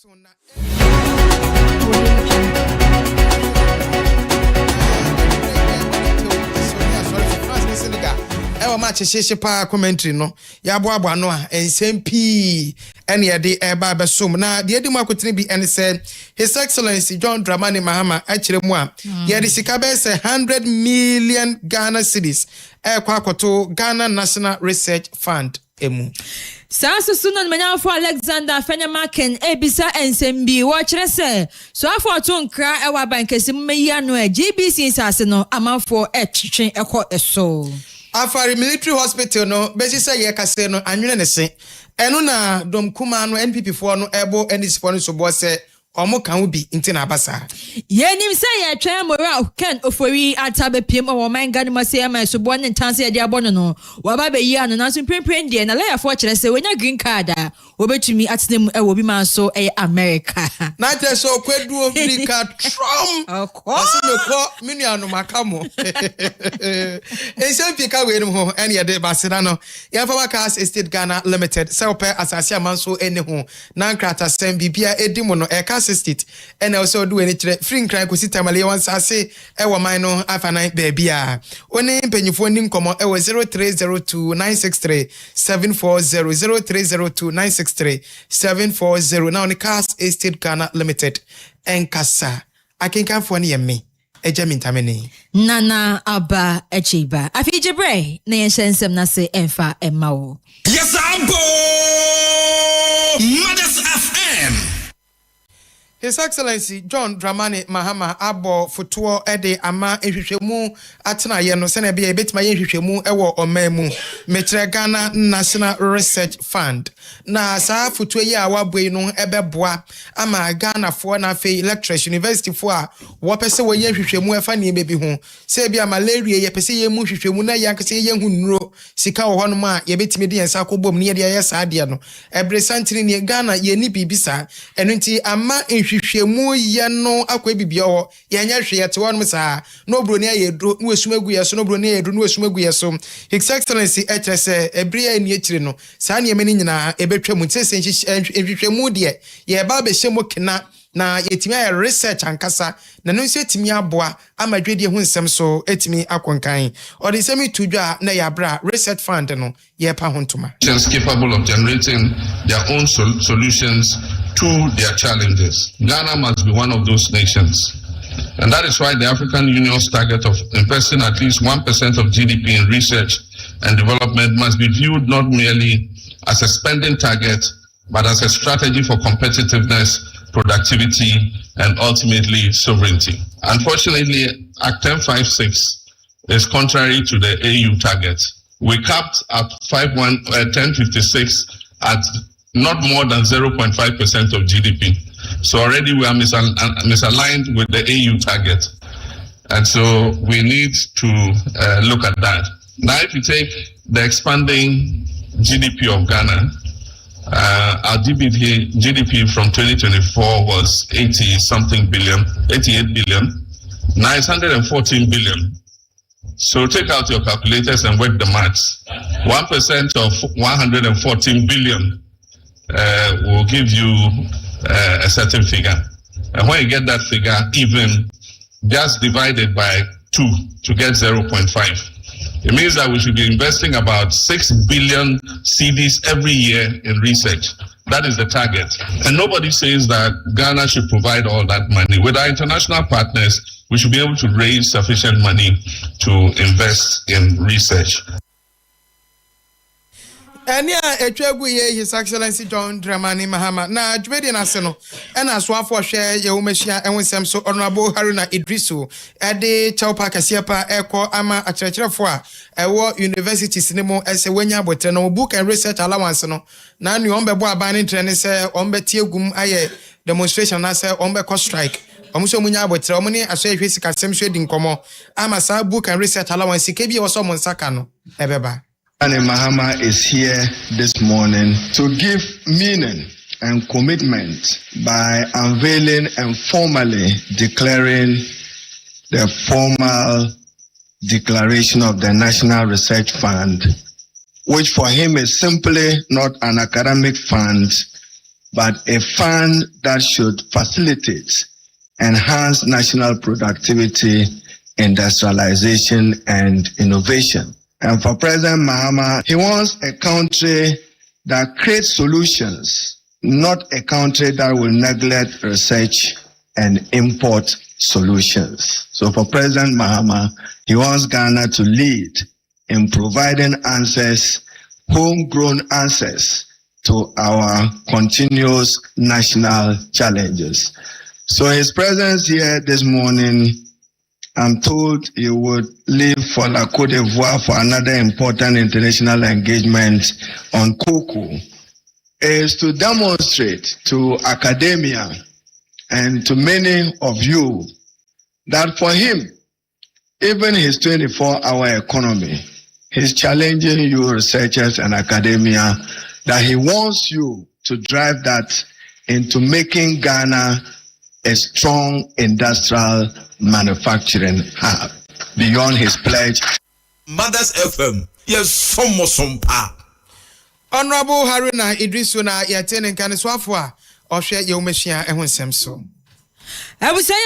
Ewa match sheshe pa commentary no ya boa no a ensmp ene ye de eba besom na de edimu akotene bi ene say His Excellency John Dramani Mahama akire mu a ye de sika be say 100 million Ghana cedis kwa akoto Ghana National Research Fund emu. Sansu sunan manyafo Alexander Fenemaken ebisa NSMB wo kire se so afo to nkra ewa bankesi mmeyi anu GBC sase no amafo etwetwen ekọ eso. Afari military hospital no besi say ye kase no anwene ne se eno na dom kuma no NPP fo no ebo NDC fo no so bo se omo kan bi nti na abasa yenim say ye twa moral ken ofori atabe piem o man gani ma say ma so bo ne tanse ye de abono no wa ba be yi anu na so prempren de na lawyer fo kire say wenya green card a obetumi atenem e wo bi man so e America na te so kwedu green card trom aso me ko minu anu makamo ensem ka we no ho ene ye de basira no ye fa KASE3 Ghana Limited say ope asase amanso ene ho na nkrata sem bibia edimo no e State and also do any free cry ko sitamale wan sase e wo man no afanan baby a oni mpanyifo nim komo e wo 0302963740 now on KASE3 Ghana Limited enkasa akenkanfo ne yemi ejamintamene nana aba echiba afijebre na yenshensem na se emfa emawo yes ambo Mothers FM. His Excellency John Dramani Mahama abo futuo ede ama ehwehwemu atena ye no sene bia betima ye hwehwemu ewo omemu metre Ghana National Research Fund na saa futuo ye awaboi no ebeboa ama Ghana fo na fe lecturers university fo a wo pese wo ye hwehwemu efa ne bebi ho se bia malaria ye pese ye mu hwehwemu na yankase ye hu nnuro sika wo hono ma ye betimi de yensa akobom ne ye de ye saa de no ebresantini ne Ghana ye ni bibisa eno nti ama hwehwemu ye no akwa bibia ho ye nya hwe ye te won saa no broni ayedro no esumegu ye so no broni ayedro no esumegu ye so His Excellency HSE ebria ni akire no saa ne yemeni nyina ebetwam ntese hwehwemu de ye ba be hyemo kena na yetimi ya research ankasa na no nso etimi aboa amadwedie hu nsem so etimi akonkan or the semi tudwa na ya bra research fund no ye pa hontoma capable of generating their own solutions to their challenges. Ghana must be one of those nations. And that is why the African Union's target of investing at least 1% of GDP in research and development must be viewed not merely as a spending target, but as a strategy for competitiveness, productivity, and ultimately sovereignty. Unfortunately, Act 1056 is contrary to the AU target. We capped at 1056 at not more than 0.5% of GDP. So already we are misaligned with the AU target. And so we need to look at that. Now, if you take the expanding GDP of Ghana, our GDP from 2024 was 88 billion. Now it's 114 billion. So take out your calculators and work the maths. 1% of 114 billion will give you a certain figure. And when you get that figure, even just divided by 2 to get 0.5. It means that we should be investing about 6 billion cedis every year in research. That is the target. And nobody says that Ghana should provide all that money. With our international partners, we should be able to raise sufficient money to invest in research. Enia etwegu ye His Excellency John Dramani Mahama na dwedi na se no ena soafo hwe ye womahia enwensem so Honorable Haruna Idrisu ede chawpa kasiepa eko ama akyerɛkyerɛfo a ewo universities ne mo ese wanya abotre no book and research allowance no na anu ombebo aban ne tre ne se ombeti egum aye demonstration na se ombeko strike omuso munya abotre omuni aso ehwe sika sem so edi nkomo ama sa book and research allowance ke bi wo so mo nsaka no ebeba Mahama is here this morning to give meaning and commitment by unveiling and formally declaring the formal declaration of the National Research Fund, which for him is simply not an academic fund, but a fund that should facilitate, enhance national productivity, industrialization, and innovation. And for President Mahama, he wants a country that creates solutions, not a country that will neglect research and import solutions. So for President Mahama, he wants Ghana to lead in providing answers, homegrown answers to our continuous national challenges. So his presence here this morning, I'm told he would leave for La Côte d'Ivoire for another important international engagement on cocoa, is to demonstrate to academia and to many of you that for him, even his 24-hour economy, he's challenging you researchers and academia that he wants you to drive that into making Ghana a strong industrial manufacturing hub beyond his pledge. Mothers FM, yes, some pa. Honorable Haruna Idrisuna Yatene Kaniswafwa, Oshe Yomeshia Ehunsemso. I was saying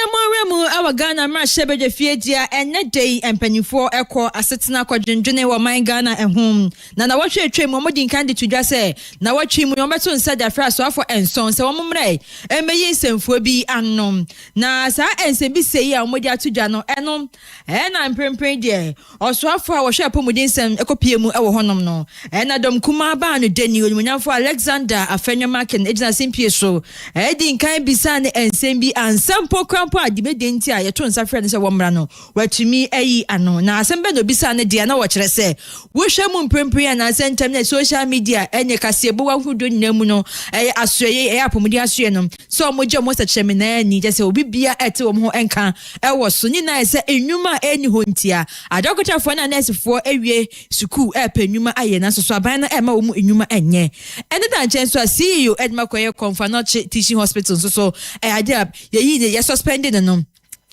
more our Ghana Marshebe de Fiedia and net day and penny for echo assetna quadrinjune or my Ghana and home. Nana watch a train Momodin candy to just say, now watch him your metal said that first offer and so mumre, and may send for be unknown. Na sa and say be say ya modia to Jano enom, and I'm praying dear, or so for our shop within some ecopium our honum no, and Adam Kumaba and Denny when for Alexander a fenya mark and Edna St. Pietro, Edding kind be son and same be and some Crampo, I didn't ya turn some friends a woman, where to me a ano. Now, some better be son, dear, know what I say. Wish a moon primpri and I sent them social media and a Cassiabo who do Nemuno, a Australia, a Pomodiasianum. So much almost a chairman, need us will be at home and can. I was soon nice a numa any huntia. A doctor for an answer for a year, Suku, a penuma, and so Sabana, Emma, numa and ye. And the chance to see you at Macoya Confanot teaching hospital. So I did, ye suspended and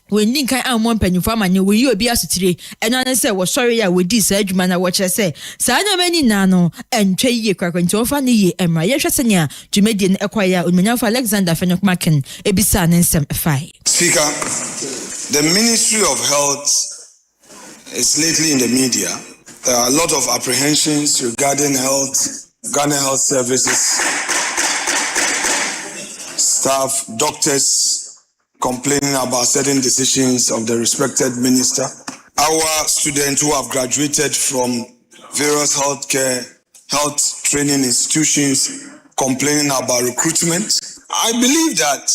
when Ninka and one penny for man, will you be asked today? And I said, well, sorry, I would this edge man. I watch I say, Sana many nano and Trey ye cracking to funny and my Yashasania to Median acquire Umina for Alexander Fenok Macken, a bisan and some fire. Speaker, the Ministry of Health is lately in the media. There are a lot of apprehensions regarding health, Ghana Health Services, staff, doctors, complaining about certain decisions of the respected minister. Our students who have graduated from various health training institutions complaining about recruitment. I believe that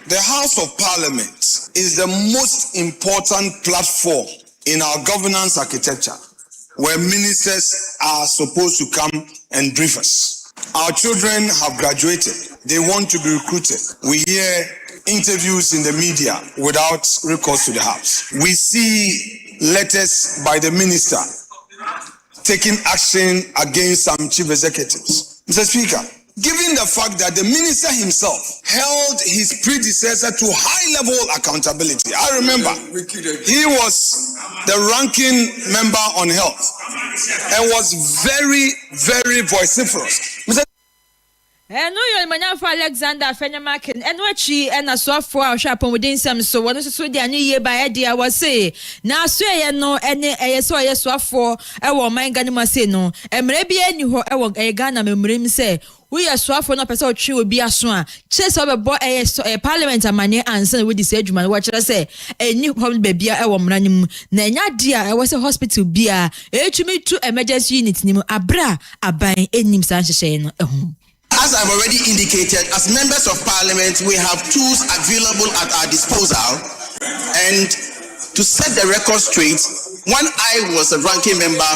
the House of Parliament is the most important platform in our governance architecture where ministers are supposed to come and brief us. Our children have graduated. They want to be recruited. We hear interviews in the media without recourse to the House. We see letters by the minister taking action against some chief executives. Mr. Speaker, given the fact that the minister himself held his predecessor to high-level accountability, I remember he was the ranking member on health and was very, very vociferous. And no, you're my for Alexander Fenemakin, and what she and a soft for our shop within some so one is so their new year by idea was say. Now, say, no, any a soft for our mind Ganima say no, and maybe any who a Ghana memory say. We are swap for no person true will be a swan. Chess of a boy a parliament and money answer with this age man. What should I say? A new home baby a woman. Nanya dear, I was a hospital beer. To me two emergency units name abra a buying any Sanchez. As I've already indicated, as members of parliament, we have tools available at our disposal. And to set the record straight, when I was a ranking member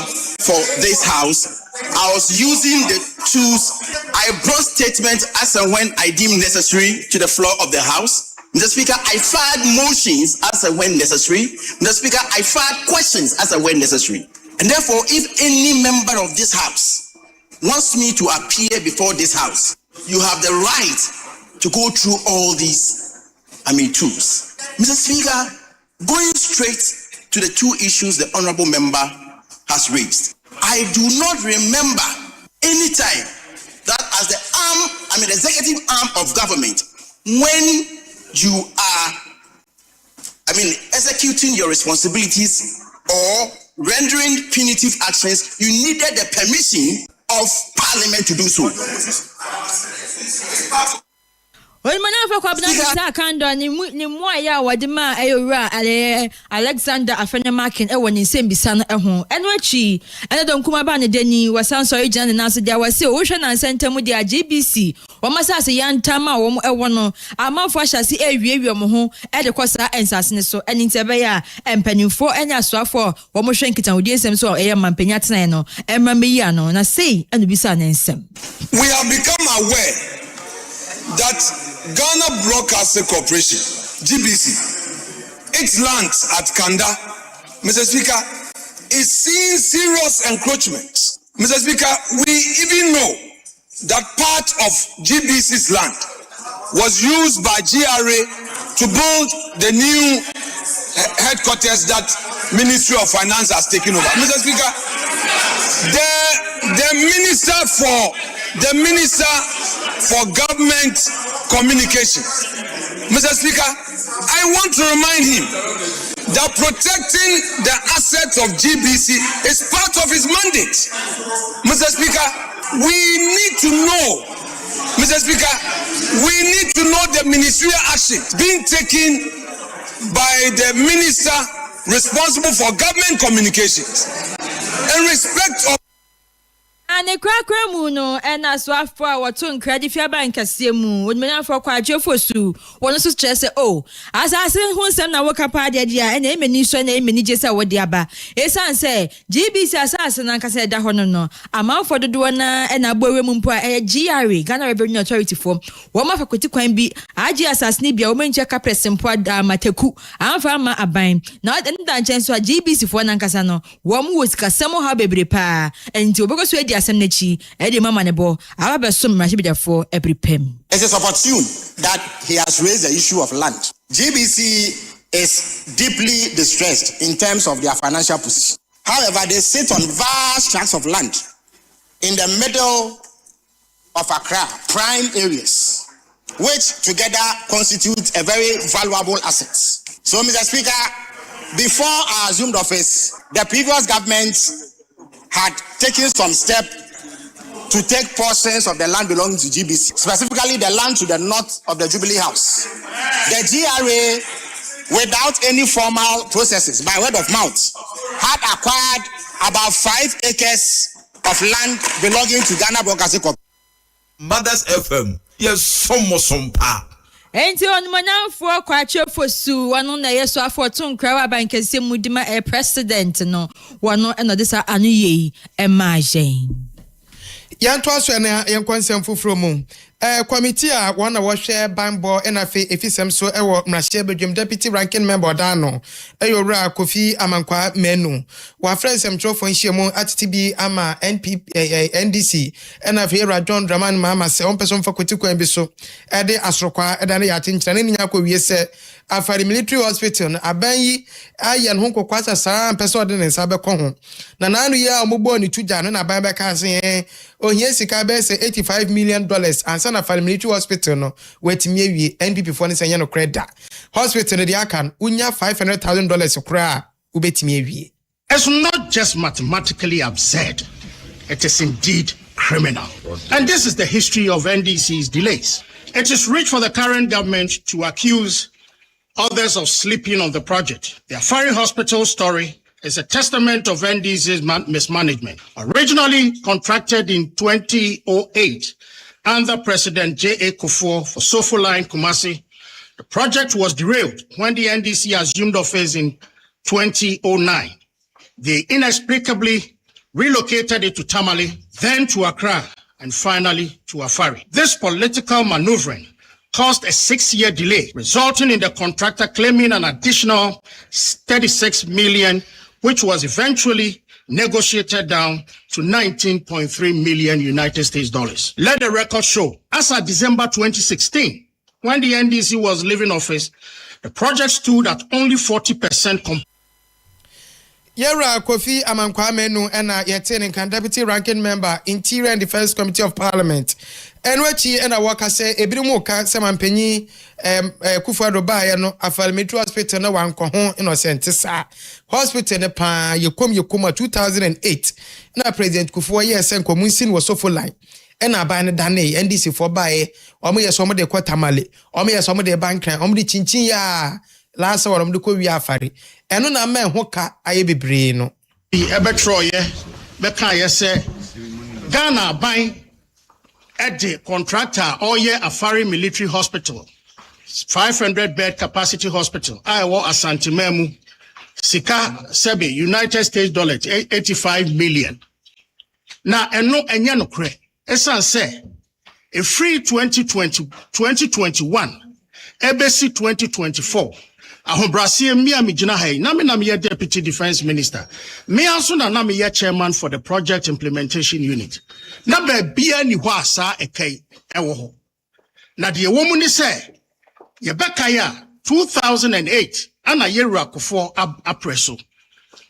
for this house, I was using the tools. I brought statements as and when I deemed necessary to the floor of the house. Mr. Speaker, I filed motions as and when necessary. Mr. Speaker, I filed questions as and when necessary. And therefore, if any member of this house wants me to appear before this house, you have the right to go through all these tools. Mr. Speaker, going straight to the two issues the honorable member has raised, I do not remember any time that as the executive arm of government, when you are, executing your responsibilities or rendering punitive actions, you needed the permission of Parliament to do so. Alexander Afenemakin ewoni nsembisa no eho eno achi ene don kuma ba ne deni wasanso region na so dia wase o hwe na nsentemu dia GBC wo masase yantama wo ewo no amafo ahyase ewiewio mo ho e de kosa ensase ne so eni ntebe ya empanimfo enya soafo wo mo hwe nkitan odi ensem so eye mampanya tena no emma meyi ano na sei enu bisa na ensem. We have become aware that Ghana Broadcasting Corporation, GBC, its land at Kanda, Mr. Speaker, is seeing serious encroachments. Mr. Speaker, we even know that part of GBC's land was used by GRA to build the new headquarters that Ministry of Finance has taken over. Mr. Speaker, the Minister for Government Communication, Mr. Speaker, I want to remind him that protecting the assets of GBC is part of his mandate. Mr. Speaker, we need to know, Mr. Speaker, we need to know the ministerial action being taken by the minister responsible for government communications in respect of ane krakra mu no ena so afo a woto nkradi fia bank asie mu wonmenya afo kwa adwofosu wono so kire se asase hu nsem na woka pa de dia ena emeni so na emeni je se wodi aba esan se GBC asase na nkasa da ho no amafo dodo na ena bowe mu mpo a GRA Ghana Revenue Authority for wo ma fakoti kwan bi agi asase ni bia wo menche ka presempo da mateku amfa ma aban na nda nchen so GBC fo na nkasa no wo mu wosika samo ha bebre pa enti obekoso edi it is opportune that he has raised the issue of land. GBC is deeply distressed in terms of their financial position. However, they sit on vast tracts of land in the middle of Accra, prime areas, which together constitute a very valuable asset. So, Mr. Speaker, before I assumed office, the previous government had taken some steps to take portions of the land belonging to GBC, specifically the land to the north of the Jubilee House. The GRA, without any formal processes, by word of mouth, had acquired about 5 acres of land belonging to Ghana Broadcasting Corporation. Mothers FM, yes, some pa. Enti onmanamfo kwachefosu wano na yeso afo to nkrawa bankese mudima president no wano eno disa anu yei emajen yanto aso na yankwansem foforo mu committee a wana wo hwe banbo enafe efisem so ewo mrahye bedwem deputy ranking member dano eyowura Kofi Amankwa menu wa friendsem trofo nhyiemu atitibi ama NDC enafe era John Draman Mama se on person fa kotikwan bi so ede asorokwa eda ne yate nkyerane nya kwa wie se afari military hospital aban yi aye no kokwasa saa person de ne nsa be ko ho na nanu ya omogbo ni tuja no na ban be ka se ohie sika be se $85 million ansa na afari military hospital no wetimi awie NPP fo ne se nya no credit hospital de akan unya $500,000 kra ubetimi awie. It's not just mathematically absurd, it is indeed criminal. And this is the history of NDC's delays. It is rich for the current government to accuse others of sleeping on the project. The Afari Hospital story is a testament of NDC's mismanagement. Originally contracted in 2008 under President J.A. Kufuor for Sofo Line Kumasi, the project was derailed when the NDC assumed office in 2009. They inexplicably relocated it to Tamale, then to Accra, and finally to Afari. This political maneuvering caused a 6-year delay, resulting in the contractor claiming an additional $36 million, which was eventually negotiated down to $19.3 million United States dollars. Let the record show, as of December 2016, when the NDC was leaving office, the project stood at only 40% Yera Kofi Amankwame no ena yete kan deputy ranking member Interior and Defense Committee of Parliament. Enwechi ena waka se ebirumu ka se mampanyi Kufuado ba no Afalmetro Hospital na wanko ho innocent sa. Hospital ne pa yekom 2008. Na President Kufuwa yesen komunsin wo sofo line. Ena ba ne dane NDC for bae omo yeso mo de kwatamale omo yeso mo de bankran omo de chinchin ya lasa wala mdu ko wi afare eno na ma ho ka aye bebre no ebetro ye be ka ye se Ghana ban ede contractor oye Afari Military Hospital 500 bed capacity hospital I wo Asante Memu sika sebe United States dollars 85 million na eno enya no kre esan se a free 2021 ebesi 2024 ahobrasie mia migina hai na me deputy defense minister me aso na me ye chairman for the project implementation unit na ba bia ni ho asa ekai ewo ho na de wo mu ni se ye beka ya 2008 ana yewura kofo apreso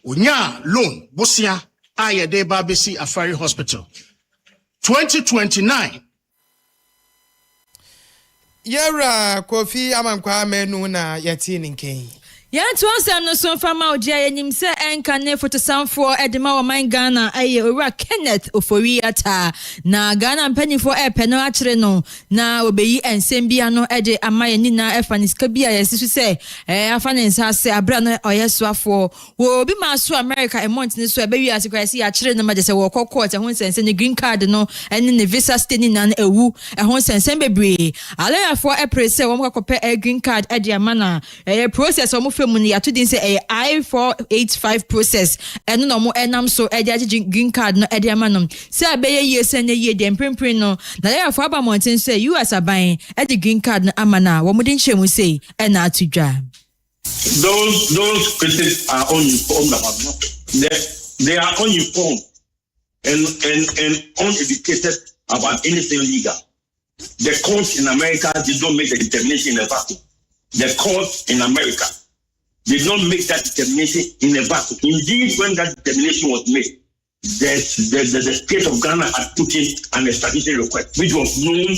onya loan bosia aye de ba besi Afari hospital 2029 Yera Kofi Amankwame no na yati ninken. Yantu ansem no so fama odia yenim se enka ne fotosamfo edema wa man Ghana aye owura Kenneth Ofori ata na Ghana mpanifo epeno akire no na obeyi ensem bia no ede amaye ni na efaniska bia yesisu se afanensa se abra no oyesoafo wo obi ma so America emont ni so ebewi asikwasi akire no maje se wo court ehon sense ni green card no ene ne visa stay ni na ewu ehon sense bebre alayafo eprese wo mkakopɛ green card ede amana process wo family atu din say I-485 process eno no mo enam so e dey green card no e dey amanom say abeye yese na ye dem prempren no na dey afọ aba mountain say US aban e dey green card no amana wo mo din hwemu say e na atudwa those cases are uninformed about they are uninformed and uneducated about anything legal. The courts in America did not make the determination in a vacuum. The courts in America did not make that determination in a vacuum. Indeed, when that determination was made, the state of Ghana had put in an extradition request, which was known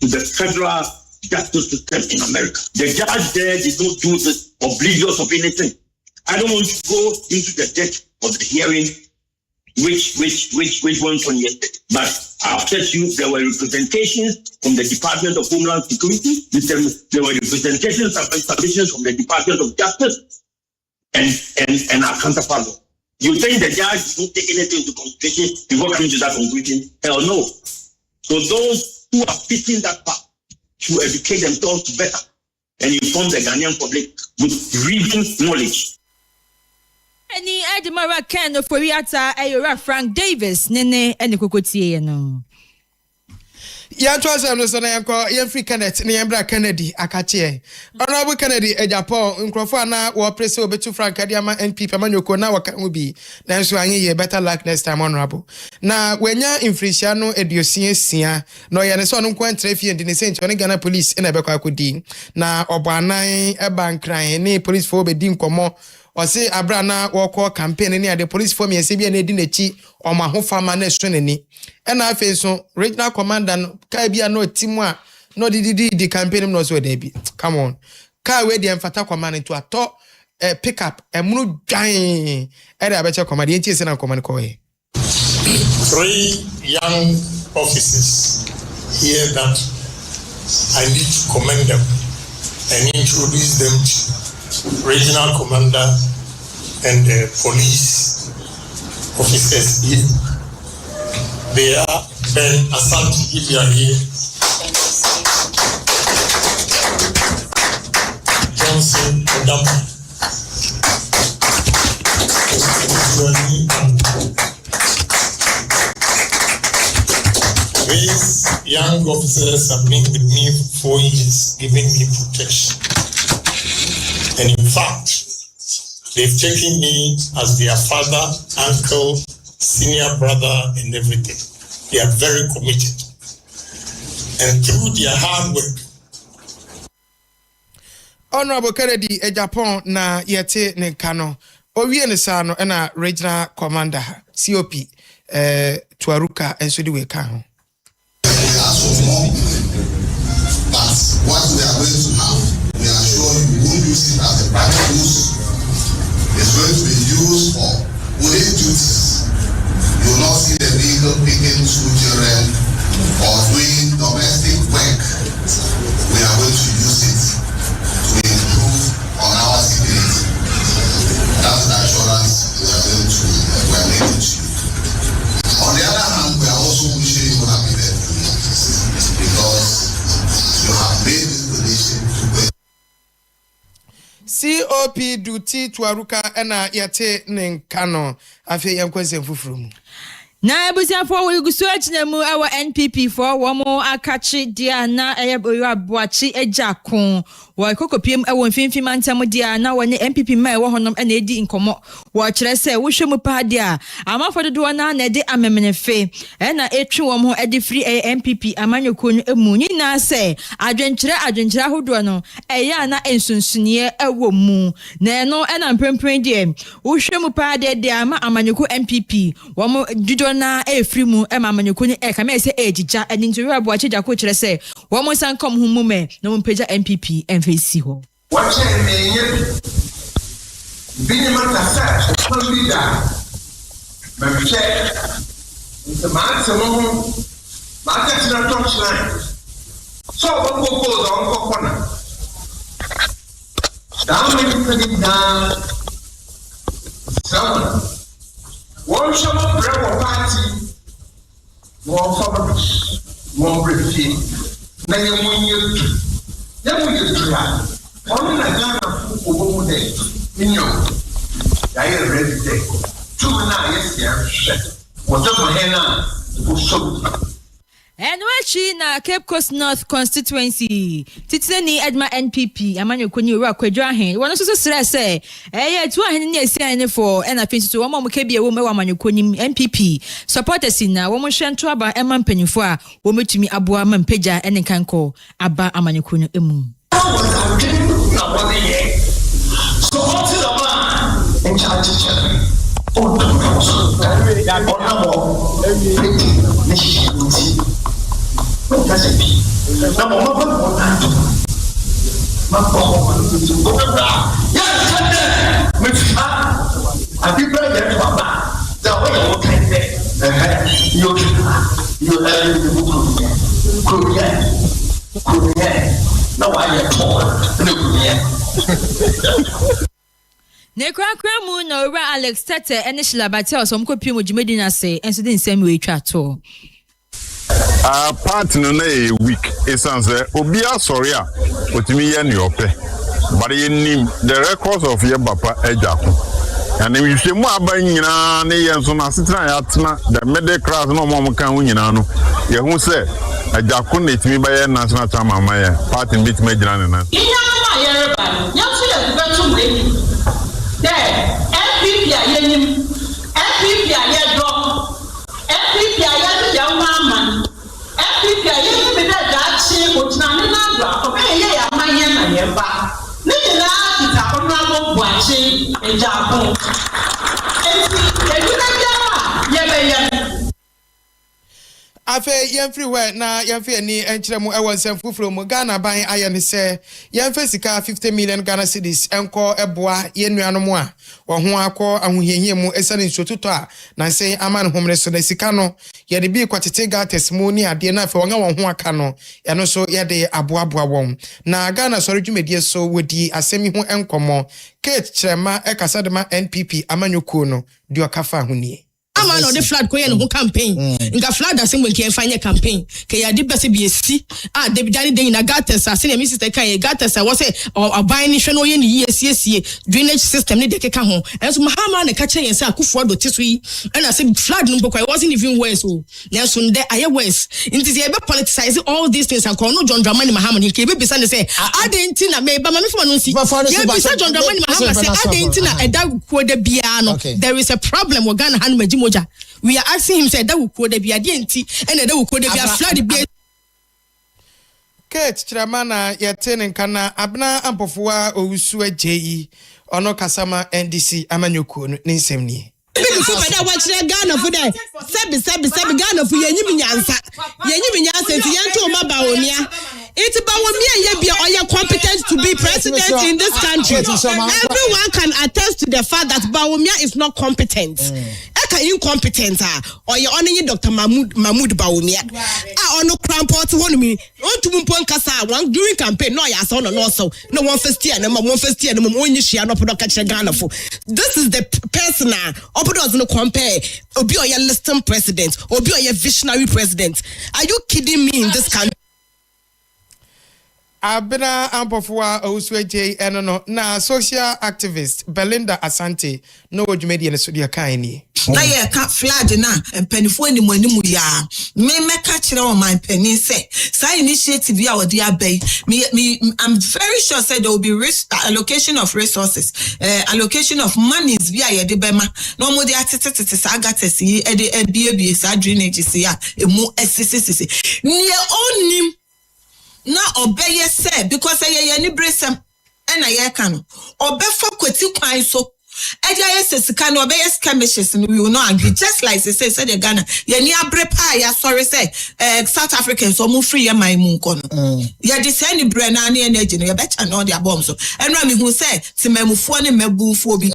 to the federal justice system in America. The judge there did not do this oblivious of anything. I don't want to go into the depth of the hearing which went on yesterday. But I'll tell you, there were representations from the Department of Homeland Security, there were representations and submissions from the Department of Justice and our counterpart. You think the judge won't take anything into consideration before coming to that conclusion? Hell no. So those who are fitting that part should educate themselves better and inform the Ghanaian public with reading knowledge. Any Edmara Ken Ofori ata ayora Frank Davis nene ene kokotie no. Ya twaza no so na yanko Yemfree Kenneth ne Yembra Kennedy akache. Honorable Kennedy ejapo nkrofo na wo press obetu Frank Adiama NP pamanyoko na waka ubi na nso anye ye better luck next time honorable. Na wenya inflation no eduosia sia no ye ne so no kwantre fie ndi ne senti one Ghana police na ebekwa akodi na obanan ebankran ne police fo obedi nkomo Ose abrana woko campaign ni ade police form yesi bia na edi nachi omahofama na ehweneni ena afenso regional commander no ka bia no timu a no di campaign no so dey bi come on ka we dey mfata command to ato pick up emunu dwan e dey abeche command yen tie se na command ko he 3 young officers here that I need to commend them and introduce them to regional commander and police officers here. They are Ben Asante Ibia here, Johnson Odama, these young officers have been with me for 4 years, giving me protection. And in fact, they've taken me as their father, uncle, senior brother, and everything. They are very committed. And through their hard work. Honorable Kennedy Japan na yete ne kano. owie ne sa no na regional commander COP Tuaruka enso di we ka ho. But what we are going to have, we are sure you won't use it as a private use. It's going to be used for police duties. You will not see the vehicle picking school children or doing domestic work. We are going to use it to improve on our security. That's the assurance we are making to you. On the other hand, we are also wishing you happy birthday because you have made this donation to COP duty Tuaruka ena yate nenkano afi yankwese mfufuru. Na ebusiafo we gusu achina mu awa NPP for womo akachi dia na eyeboyo abuachi ejakon wa kokopiem ewo mfimfim antam dia na wone NPP ma ewo honom na edi nkomo wa kire se wo hwemu pa dia amafo dodo na edi amemenefe na etwi wom ho edi free NPP amanyoko no emu nyina se adwenkyere hodo no eya na ensunsunie ewo mu na eno na mpempren dia wo hwemu pa dia ama amanyoko NPP wom dodo na free mu amanyoko ni kama se ejija eni ntori abuachi jako kire se wom sankom hu mu me na mpeja NPP face ho. What Binyaman Kasa, leader, my chair, the man, someone, market in a touchline. So, what goes on corner? Down down. Someone, one shop of bread or party, more farmers, more briefing, then when you. Yamu yedra onu na Ghana obomu de minyo ya ye ready de tu na yes ya whatever hena go show. Enwachi na Cape Coast North constituency titini Edma NPP amanyoko ni owura kwadwo ahen wono so sere se tu ahen ni esi ne for na finso wo mo ke bia wo mewa amanyoko ni NPP supporters na wo mo hwento aba ema mpanyufo a wo metumi aboa mampeja ene kanko aba amanyoko no emu So what's it about in charge Ne krakra mu na owura Alex Tete ene Shilabate osom kopiem ojumedi na se enso de nsem we twa to. Part no na a week esanse obi asori a otimi ye ne ope but ye nim the records of your papa ejako and we hwe mu aba nyina ne ye nso na setena ya tena the middle class no mo kan nyina no ye hu se ejako na etimi ba ye national chairman ma ye party meet me jina ne na iya ma ye reba nyamso ye betu mreni there NPP a ye nim NPP a ye do NPP a ye ya mama NPP a ye me da dachi otina ne na do ko be ye ya manye na ye ba ne na kita ko na mo buachi ejako NPP ye na ya ye be ye afe yemfriwe na yemfe ani enkyeremu ewo nsɛmfufuro mu Ghana ban aye ne sɛ yemfe sika 50 million Ghana cedis enko eboa yenuanom a wo ho akɔ ahohiehie mu esane nsotuto a na sɛ ama ne homre so na sika no ye de bi kwatete ga testimony ade na afa wonga wo ho aka no ye no so ye de aboaboa won na Ghana sɔre dwumedie so wodi asɛmi ho enkomo Kate Chema ekasa de ma NPP amanyoko no di okafa ho nie ama no the flood ko ye no campaign nga flood asem ke fanye campaign ke ya di bese bi esi de bidani de na gates ase na mi sister kan ye gates was say aban ni hwe no ye ni yesiesie drainage system ni de keka ho enso mahama na ka che yen say akufo do teso yi na say flood no bokwa wasn't even worse o na so nde aye worse inti ye be politicize all these things and no John Dramani Mahama ni ke be bisa ne say adenti na me ba ma me fo no nsi ye bisa John Dramani Mahama say adenti na eda ko de bia no there is a problem with Ghana han maji moja. We are asking him say that we could be a DNT and that we could be a flood. Kate Chiramana yetene kana abna ampofuwa owusu ajeyi ono kasama NDC amanyoko ninsem ni Big for that watch Ghana for that. Sebi Ghana for yenyi nyansa ti yanto mabaonia. It's Bawumia Yebia or you're competent to be president in this country. Everyone can attest to the fact that Bawumia is not competent. Eka incompetent or you're honoring Dr. Mahmoud Bawumia. On no crampot one me. On to Mumpon Kasa one during campaign. No, yes, on also. No one first year, no one first year, no one year, no production Ghana for. This is the person Obodo does not compare. Obi or your listing president, Obi or your visionary president. Are you kidding me in this country? Abena ampofuwa owusueje enono na social activist Belinda Asante no odwumedi ne so dia kan ni na ye ka flag na mpanifo ni mu animu ya me meka kire o man pani say say initiative ya odi abai me I'm very sure say there will be allocation of resources allocation of monies via ye de bema no mo de atetete sa agatesi e de ebie sa drainage ya emu sisi ne onim na obeye say because ye ni bresem na ye ka no obefa kwati kwan so sika no obeye skirmishes we will not agree just like they say the Ghana ye ni abre pa ya sorry say South Africans so mu free ye man mu nko no ye de say ni bre na energy no ye becha no the bomb so enra me hu say timamufo ne mabufo bi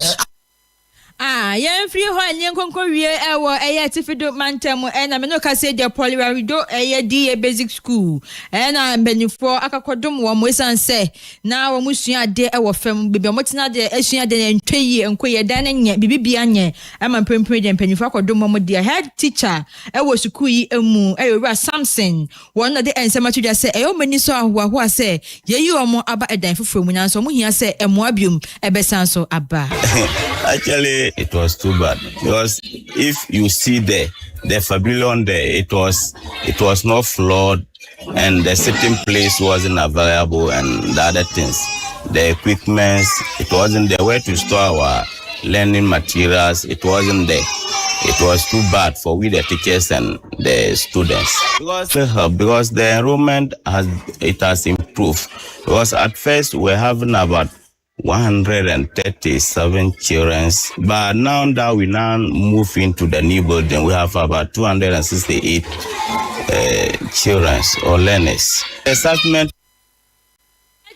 yen free ho enye nkonko wie ewo tifido mantem na me no ka say the polarido di basic school na mbenifo akakodom wo mo san say na wo musua de ewo fam bebe mo tina de asua de ntweyi enkoye dan nye bibibia nye ama mpempem de mpenifo akodom mo de head teacher ewo school yi emu Ewura Samson won na de ensema tudwa say mani so ahoa say yeyi omo aba edan fofo mu nyanso mo hia say emo abiom ebesan so aba. Actually, it was too bad because if you see the pavilion there, it was not floored and the sitting place wasn't available and the other things, the equipment, it wasn't there. Where to store our learning materials, it wasn't there. It was too bad for we the teachers and the students because the enrollment has improved. Because at first we're having about 137 children, but now that we move into the new building, we have about 268 children or learners. Assessment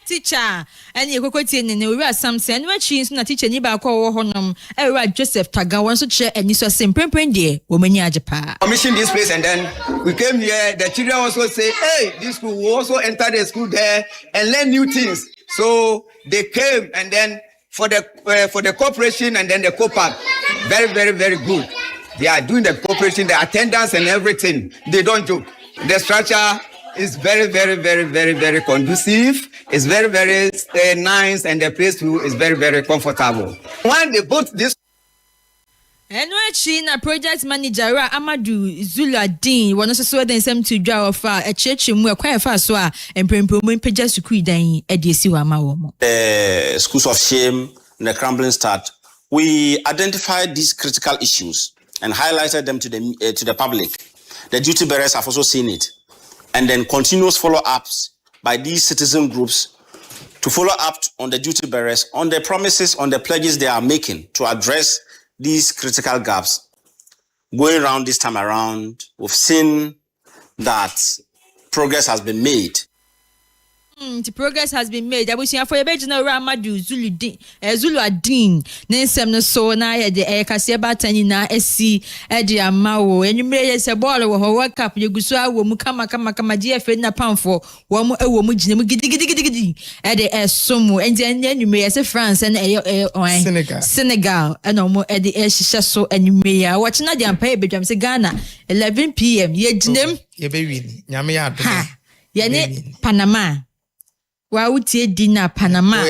teacher and you kwoti ne Ewura Samson we chi so na teacher ni ba ko wo honom Ewura Joseph Taga won so che ani so sempempen de wo mani ajepa commission this place and then we came here. The children also say, hey, this school will also enter the school there and learn new things. So they came and then for the cooperation and then the co-pack, very, very, very good. They are doing the cooperation, the attendance and everything. They don't joke. The structure is very, very, very, very, very conducive. It's very, very nice and the place is very, very comfortable. When they put this na project manager Amadu Zuladin won so den sem to dwa of a church mu akwa fa so a empempemu peja sukuu dan ediesi wa ma wo mo schools of shame and the crumbling start. We identified these critical issues and highlighted them to the public. The duty bearers have also seen it, and then continuous follow-ups by these citizen groups to follow up on the duty bearers on the promises, on the pledges they are making to address these critical gaps. Going around this time around, we've seen that progress has been made. The progress has been made. I wish you for your bedroom Amadu Zuladin. Nensem no so na ye de KASE Baatan na esi e de amawo. Enumere se ball wo World Cup yeguso awo mu kama GFA na pamfo wo mu ewo mu gine mu gidi e de esomu enti enumere se France na Senegal eno mo e de hihye so enumere watch na de ampa e bedwam se Ghana 11 p.m. ye ginem ye be win nyame ya do ye ne Panama wa utie dina Panama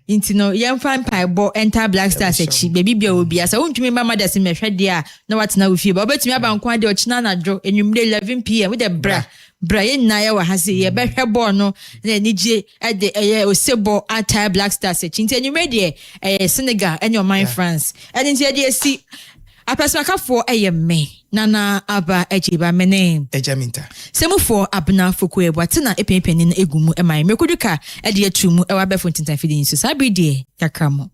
intino yemfa mpaebo enter Black Stars echi baby bia obi asa wontumi mama da se mehwede a na watena wo fie ba obetumi abanko ade ochina na dwo enumre 11 p.m. with the bra ye na ye wa hase ye behwe ball no na nije ede osebo anti Black Stars echi enumre de Senegal and your mind France and nti ede si Apesmakafo me nana aba ejiba mene ejaminta semufo abna foko ebwate na epempeni na egumu emai mekuduka ede atumu ewa befo tintan fidi nso sabidi yakramo